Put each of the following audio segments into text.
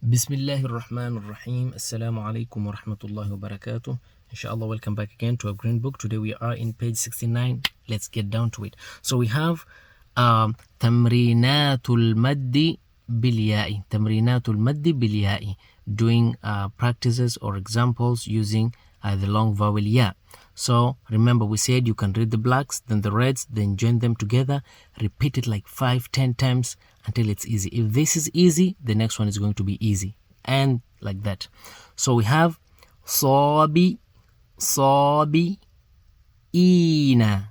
بسم الله الرحمن الرحيم. Assalamu alaikum wa rahmatullahi wa barakatuh. Inshallah, welcome back again to our Greenbook. Today we are in page 69. Let's get down to it. So we have تمرينات المد بالياء. تمرينات المد بالياء. Doing practices or examples using the long vowel ya. So remember, we said you can read the blacks, then the reds, then join them together. Repeat it like 5-10 times until it's easy. If this is easy, the next one is going to be easy, and like that. So we have صابي صابي إينا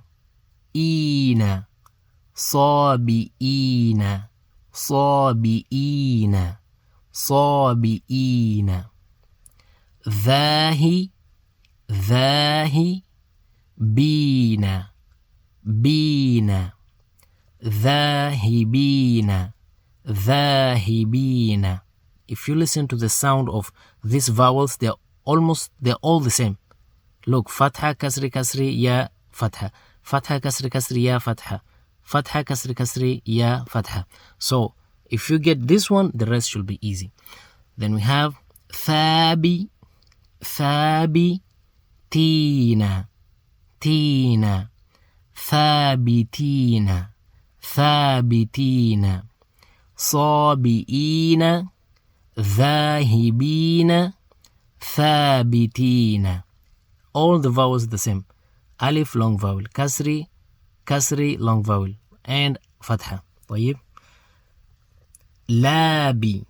إينا صابئين صابئين صابئين ذاهي ذاهي بينا بينا ذاهبين ذاهبين. If you listen to the sound of these vowels, they're all the same. Look, Fat-ha, Kasri, Kasri, Ya, Fat-ha. Fat-ha, Kasri, Kasri, Ya, Fat-ha. Fat-ha, Kasri, Kasri, Ya, Fat-ha. So if you get this one, the rest should be easy. Then we have Thabi, Thabi, Tina, Tina, Thabitina, Thabitina, صابئين ذاهبين ثابتين. All the vowels the same. Alif long vowel, Kasri, Kasri long vowel, and Fatha. طيب. لابي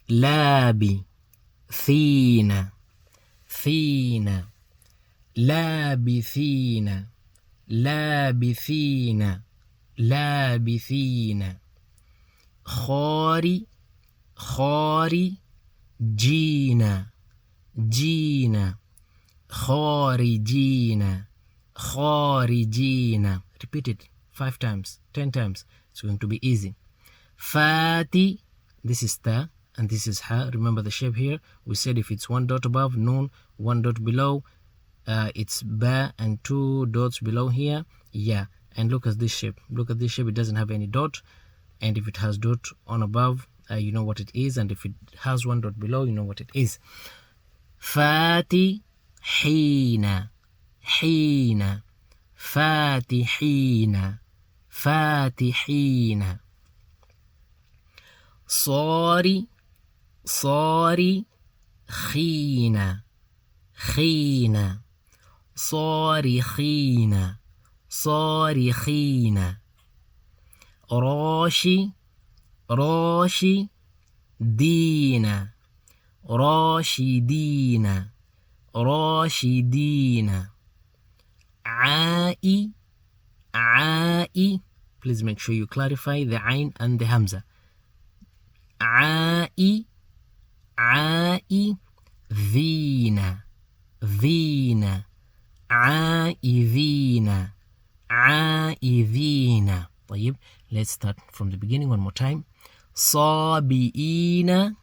لابي ثينا ثينا لابثين لابثين لابثين خاري خاري جينا جينا خارجين خارجين. Repeat it 5 times, 10 times. It's going to be easy. Fati, this is ta and this is ha. Remember the shape here. We said if it's 1 dot above, noon, 1 dot below, it's ba, and 2 dots below here, yeah. And look at this shape. Look at this shape. It doesn't have any dot. And if it has dot on above, you know what it is. And if it has 1 dot below, you know what it is. Fati حين حين فاتحين فاتحين صاري صاري خين خين صارخين صارخين راشي راشي دين راشدين راشدين عائي عائي. Please make sure you clarify the ain and the hamza. عائي عائي ذين ذين عائذين عائذين. طيب, let's start from the beginning one more time. صابئين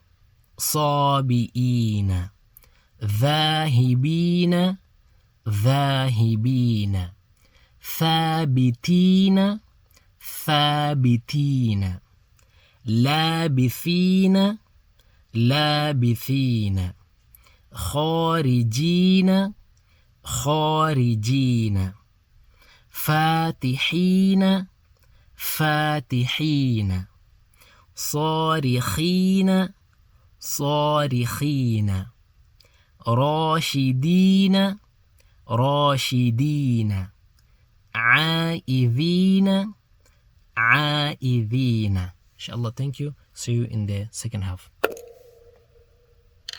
صابئين ذاهبين ذاهبين ثابتين ثابتين لابثين لابثين خارجين خارجين فاتحين فاتحين صارخين صارخين راشدين راشدين عائذين عائذين. Inshallah, thank you. See you in the second half.